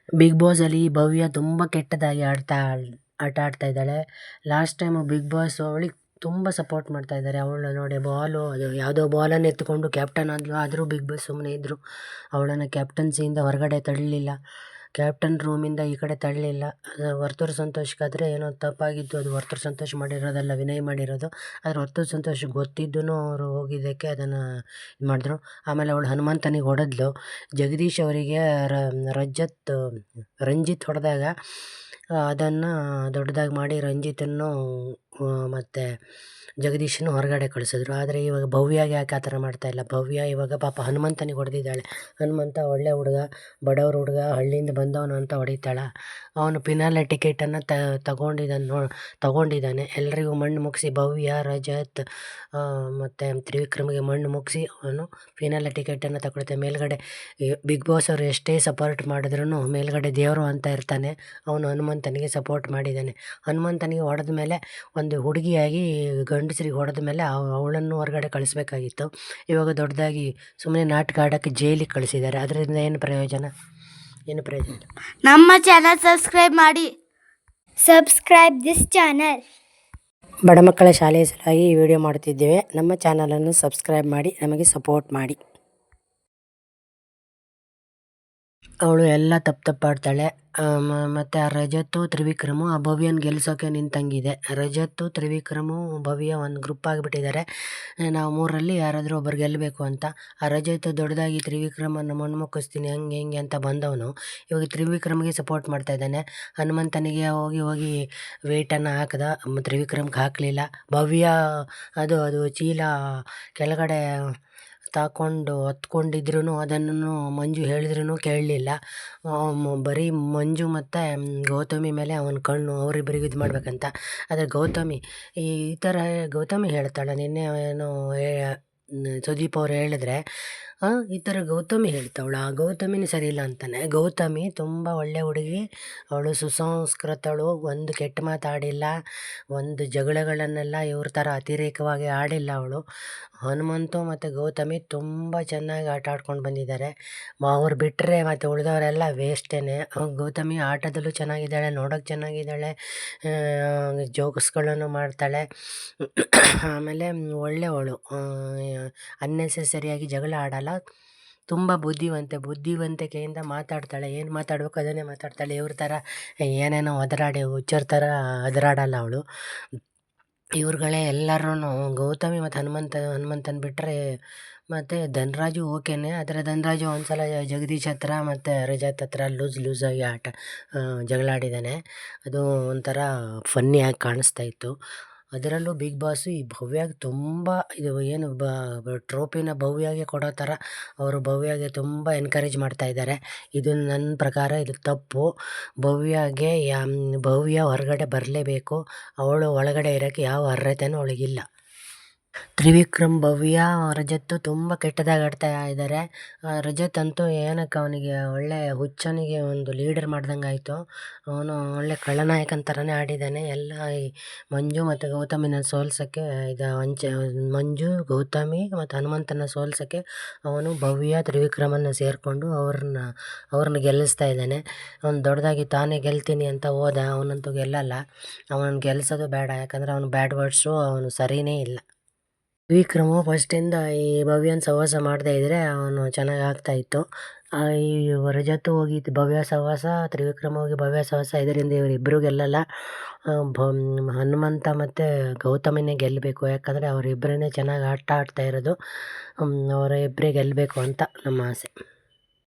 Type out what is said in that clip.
Big ಬಾಸಲ್ಲಿ ಭವ್ಯ ತುಂಬ ಕೆಟ್ಟದಾಗಿ ಆಟ ಆಡ್ತಾ ಇದ್ದಾಳೆ. ಲಾಸ್ಟ್ ಟೈಮು ಬಿಗ್ ಬಾಸ್ ಅವಳಿಗೆ ತುಂಬ ಸಪೋರ್ಟ್ ಮಾಡ್ತಾ ಇದ್ದಾರೆ. ಅವಳು ನೋಡಿ ಬಾಲು ಅದು ಯಾವುದೋ ಬಾಲನ್ನು ಎತ್ತುಕೊಂಡು ಕ್ಯಾಪ್ಟನ್ ಆದ್ಲು. ಆದರೂ ಬಿಗ್ ಬಾಸ್ ಸುಮ್ಮನೆ ಇದ್ದರು. ಅವಳನ್ನು ಕ್ಯಾಪ್ಟನ್ಸಿಯಿಂದ ಹೊರಗಡೆ ತಳ್ಳಲಿಲ್ಲ. ಕ್ಯಾಪ್ಟನ್ ರೂಮಿಂದ ಈ ಕಡೆ ತಳ್ಳಲಿಲ್ಲ. ವರ್ತೂರು ಸಂತೋಷ್ಗಾದರೆ ಏನೋ ತಪ್ಪಾಗಿದ್ದು, ಅದು ವರ್ತೂರು ಸಂತೋಷ್ ಮಾಡಿರೋದಲ್ಲ, ವಿನಯ್ ಮಾಡಿರೋದು. ಆದರೆ ವರ್ತೂರು ಸಂತೋಷ್ ಗೊತ್ತಿದ್ದೂ ಅವರು ಹೋಗಿದ್ದಕ್ಕೆ ಅದನ್ನು ಇದು ಮಾಡಿದ್ರು. ಆಮೇಲೆ ಅವಳು ಹನುಮಂತನಿಗೆ ಹೊಡೆದ್ಲು. ಜಗದೀಶ್ ಅವರಿಗೆ ರಂಜಿತ್ ಹೊಡೆದಾಗ ಅದನ್ನು ದೊಡ್ಡದಾಗಿ ಮಾಡಿ ರಂಜಿತನ್ನು ಮತ್ತು ಜಗದೀಶನ್ನು ಹೊರಗಡೆ ಕಳಿಸಿದ್ರು. ಆದರೆ ಇವಾಗ ಭವ್ಯಾಗೆ ಯಾಕೆ ಆ ಥರ ಮಾಡ್ತಾಯಿಲ್ಲ? ಭವ್ಯ ಇವಾಗ ಪಾಪ ಹನುಮಂತನಿಗೆ ಹೊಡೆದಿದ್ದಾಳೆ. ಹನುಮಂತ ಒಳ್ಳೆ ಹುಡುಗ, ಬಡವ್ರ ಹುಡುಗ, ಹಳ್ಳಿಯಿಂದ ಬಂದವನು ಅಂತ ಹೊಡಿತಾಳ. ಅವನು ಫಿನಾಲೆ ಟಿಕೆಟನ್ನು ತಗೊಂಡಿದ್ದಾನೆ. ಎಲ್ರಿಗೂ ಮಣ್ಣು ಮುಗಿಸಿ ಭವ್ಯ, ರಜತ್ ಮತ್ತು ತ್ರಿವಿಕ್ರಮ್ಗೆ ಮಣ್ಣು ಮುಗಿಸಿ ಅವನು ಫಿನಾಲೆ ಟಿಕೆಟನ್ನು ತಗೊಳ್ತಾನೆ. ಮೇಲ್ಗಡೆ ಬಿಗ್ ಬಾಸ್ ಅವರು ಎಷ್ಟೇ ಸಪೋರ್ಟ್ ಮಾಡಿದ್ರೂ ಮೇಲ್ಗಡೆ ದೇವರು ಅಂತ ಇರ್ತಾನೆ. ಅವನು ಹನುಮಂತನಿಗೆ ಸಪೋರ್ಟ್ ಮಾಡಿದ್ದಾನೆ. ಹನುಮಂತನಿಗೆ ಹೊಡೆದ ಮೇಲೆ ಒಂದು ಹುಡುಗಿಯಾಗಿ ಗಂಡಸರಿಗೆ ಹೊಡೆದ ಮೇಲೆ ಅವಳನ್ನು ಹೊರಗಡೆ ಕಳಿಸ್ಬೇಕಾಗಿತ್ತು. ಇವಾಗ ದೊಡ್ಡದಾಗಿ ಸುಮ್ಮನೆ ನಾಟಕ ಆಡೋಕ್ಕೆ ಜೈಲಿಗೆ ಕಳಿಸಿದ್ದಾರೆ. ಅದರಿಂದ ಏನು ಪ್ರಯೋಜನ? ನಮ್ಮ ಚಾನಲ್ ಸಬ್ಸ್ಕ್ರೈಬ್ ಮಾಡಿ. Subscribe this channel. ಬಡ ಮಕ್ಕಳ ಶಾಲೆಯ ಸಲುವಾಗಿ ಈ ವಿಡಿಯೋ ಮಾಡುತ್ತಿದ್ದೇವೆ. ನಮ್ಮ ಚಾನಲನ್ನು ಸಬ್ಸ್ಕ್ರೈಬ್ ಮಾಡಿ, ನಮಗೆ ಸಪೋರ್ಟ್ ಮಾಡಿ. ಅವಳು ಎಲ್ಲ ತಪ್ಪಾಡ್ತಾಳೆ. ಮತ್ತು ಆ ರಜತ್ತು ತ್ರಿವಿಕ್ರಮು ಆ ಭವ್ಯನ ಗೆಲ್ಸೋಕ್ಕೆ ನಿಂತಂಗಿದೆ. ರಜತ್ತು ತ್ರಿವಿಕ್ರಮು ಭವ್ಯ ಒಂದು ಗ್ರೂಪ್ ಆಗಿಬಿಟ್ಟಿದ್ದಾರೆ. ನಾವು ಮೂರರಲ್ಲಿ ಯಾರಾದರೂ ಒಬ್ಬರು ಗೆಲ್ಲಬೇಕು ಅಂತ. ಆ ರಜತ್ ದೊಡ್ಡದಾಗಿ ತ್ರಿವಿಕ್ರಮನ್ನು ಮಣ್ಣು ಮುಕ್ಕಿಸ್ತೀನಿ ಹಂಗೆ ಹಿಂಗೆ ಅಂತ ಬಂದವನು ಇವಾಗ ತ್ರಿವಿಕ್ರಮ್ಗೆ ಸಪೋರ್ಟ್ ಮಾಡ್ತಾ ಇದ್ದಾನೆ. ಹನುಮಂತನಿಗೆ ಹೋಗಿ ವೇಟನ್ನು ಹಾಕಿದ, ತ್ರಿವಿಕ್ರಮ್ಗೆ ಹಾಕಲಿಲ್ಲ. ಭವ್ಯ ಅದು ಚೀಲ ಕೆಳಗಡೆ ಹೊತ್ಕೊಂಡಿದ್ರು ಅದನ್ನು ಮಂಜು ಹೇಳಿದ್ರೂ ಕೇಳಲಿಲ್ಲ. ಬರೀ ಮಂಜು ಮತ್ತು ಗೌತಮಿ ಮೇಲೆ ಅವನ ಕಣ್ಣು, ಅವರಿಬ್ಬರಿಗೂ ಇದು ಮಾಡಬೇಕಂತ. ಆದರೆ ಈ ಥರ ಗೌತಮಿ ಹೇಳ್ತಾಳೆ. ನಿನ್ನೆ ಏನೋ ಸುದೀಪ್ ಅವ್ರು ಹೇಳಿದ್ರೆ ಈ ಥರ ಗೌತಮಿ ಹೇಳ್ತಾವಳು. ಆ ಗೌತಮಿನೇ ಸರಿ ಇಲ್ಲ ಅಂತಾನೆ. ಗೌತಮಿ ತುಂಬ ಒಳ್ಳೆ ಹುಡುಗಿ, ಅವಳು ಸುಸಂಸ್ಕೃತಳು, ಒಂದು ಕೆಟ್ಟ ಮಾತಾಡಿಲ್ಲ, ಒಂದು ಜಗಳಗಳನ್ನೆಲ್ಲ ಇವ್ರ ಥರ ಅತಿರೇಕವಾಗಿ ಆಡಿಲ್ಲ ಅವಳು. ಹನುಮಂತು ಮತ್ತು ಗೌತಮಿ ತುಂಬ ಚೆನ್ನಾಗಿ ಆಟ ಆಡ್ಕೊಂಡು ಬಂದಿದ್ದಾರೆ. ಅವ್ರು ಬಿಟ್ಟರೆ ಮತ್ತು ಉಳಿದವರೆಲ್ಲ ವೇಸ್ಟೇನೆ. ಗೌತಮಿ ಆಟದಲ್ಲೂ ಚೆನ್ನಾಗಿದ್ದಾಳೆ, ನೋಡೋಕ್ಕೆ ಚೆನ್ನಾಗಿದ್ದಾಳೆ, ಜೋಕ್ಸ್ಗಳನ್ನು ಮಾಡ್ತಾಳೆ. ಆಮೇಲೆ ಒಳ್ಳೆಯವಳು, ಅನ್ನೆಸೆಸರಿಯಾಗಿ ಜಗಳ ಆಡಲ್ಲ, ತುಂಬ ಬುದ್ಧಿವಂತಿಕೆಯಿಂದ ಮಾತಾಡ್ತಾಳೆ. ಏನು ಮಾತಾಡಬೇಕು ಅದನ್ನೇ ಮಾತಾಡ್ತಾಳೆ. ಇವ್ರ ಥರ ಏನೇನೋ ಹುಚ್ಚರ ಥರ ಅದರಾಡಲ್ಲ ಅವಳು. ಇವ್ರುಗಳೇ ಎಲ್ಲರೂ ಗೌತಮಿ ಮತ್ತು ಹನುಮಂತನ ಬಿಟ್ಟರೆ ಮತ್ತು ಧನರಾಜು ಓಕೆನೇ. ಆದರೆ ಧನರಾಜು ಒಂದು ಸಲ ಜಗದೀಶ್ ಹತ್ರ ಮತ್ತು ರಜತ್ ಹತ್ರ ಲೂಸಾಗಿ ಜಗಳಾಡಿದ್ದಾನೆ. ಅದು ಒಂಥರ ಫನ್ನಿಯಾಗಿ ಕಾಣಿಸ್ತಾ ಇತ್ತು. ಅದರಲ್ಲೂ ಬಿಗ್ ಬಾಸು ಈ ಭವ್ಯಾಗೆ ತುಂಬ ಇದು ಏನು ಟ್ರೋಫಿನ ಭವ್ಯಾಗೆ ಕೊಡೋ ಥರ ಅವರು ಭವ್ಯಾಗೆ ತುಂಬ ಎನ್ಕರೇಜ್ ಮಾಡ್ತಾ ಇದ್ದಾರೆ. ಇದು ನನ್ನ ಪ್ರಕಾರ ಇದು ತಪ್ಪು. ಭವ್ಯ ಹೊರಗಡೆ ಬರಲೇಬೇಕು. ಅವಳು ಒಳಗಡೆ ಇರೋಕ್ಕೆ ಯಾವ ಅರ್ಹತೆಯೂ ಅವಳಿಗಿಲ್ಲ. ತ್ರಿವಿಕ್ರಮ್, ಭವ್ಯ, ರಜತ್ತು ತುಂಬ ಕೆಟ್ಟದಾಗಿ ಆಡ್ತಾ ಇದ್ದಾರೆ. ರಜತ್ ಅಂತೂ ಏನಕ್ಕೆ ಅವನಿಗೆ ಒಳ್ಳೆ ಹುಚ್ಚನಿಗೆ ಒಂದು ಲೀಡರ್ ಮಾಡ್ದಂಗೆ ಆಯಿತು. ಅವನು ಒಳ್ಳೆ ಖಳನಾಯಕನ ಥರನೇ ಆಡಿದ್ದಾನೆ. ಎಲ್ಲ ಈ ಮಂಜು ಮತ್ತು ಗೌತಮಿನ ಸೋಲ್ಸೋಕ್ಕೆ ಮಂಜು, ಗೌತಮಿ ಮತ್ತು ಹನುಮಂತನ ಸೋಲ್ಸೋಕ್ಕೆ ಅವನು ಭವ್ಯ, ತ್ರಿವಿಕ್ರಮನ್ನು ಸೇರಿಕೊಂಡು ಅವ್ರನ್ನ ಗೆಲ್ಲಿಸ್ತಾ ಇದ್ದಾನೆ. ಅವನು ದೊಡ್ಡದಾಗಿ ತಾನೇ ಗೆಲ್ತೀನಿ ಅಂತ ಹೋದ, ಅವನಂತೂ ಗೆಲ್ಲಲ್ಲ. ಅವನನ್ನು ಗೆಲ್ಲಿಸೋದು ಬೇಡ, ಯಾಕಂದರೆ ಅವನು ಬ್ಯಾಡ್ ವರ್ಡ್ಸು, ಅವನು ಸರಿಯೇ ಇಲ್ಲ. ತ್ರಿವಿಕ್ರಮು ಫಸ್ಟಿಂದ ಈ ಭವ್ಯನ ಸಹವಾಸ ಮಾಡದೇ ಇದ್ದರೆ ಅವನು ಚೆನ್ನಾಗಿ ಆಗ್ತಾಯಿತ್ತು. ಈ ರಜತ್ತು ಹೋಗಿ ಭವ್ಯ ಸಹವಾಸ, ತ್ರಿವಿಕ್ರಮ ಹೋಗಿ ಭವ್ಯ ಸಹವಾಸ, ಇದರಿಂದ ಇವರಿಬ್ಬರು ಗೆಲ್ಲಲ್ಲ. ಹನುಮಂತ ಮತ್ತು ಗೌತಮಿನೇ ಗೆಲ್ಲಬೇಕು. ಯಾಕಂದರೆ ಅವರಿಬ್ಬರೇ ಚೆನ್ನಾಗಿ ಆಟ ಆಡ್ತಾ ಇರೋದು. ಅವರಿಬ್ಬರೇ ಗೆಲ್ಲಬೇಕು ಅಂತ ನಮ್ಮ ಆಸೆ.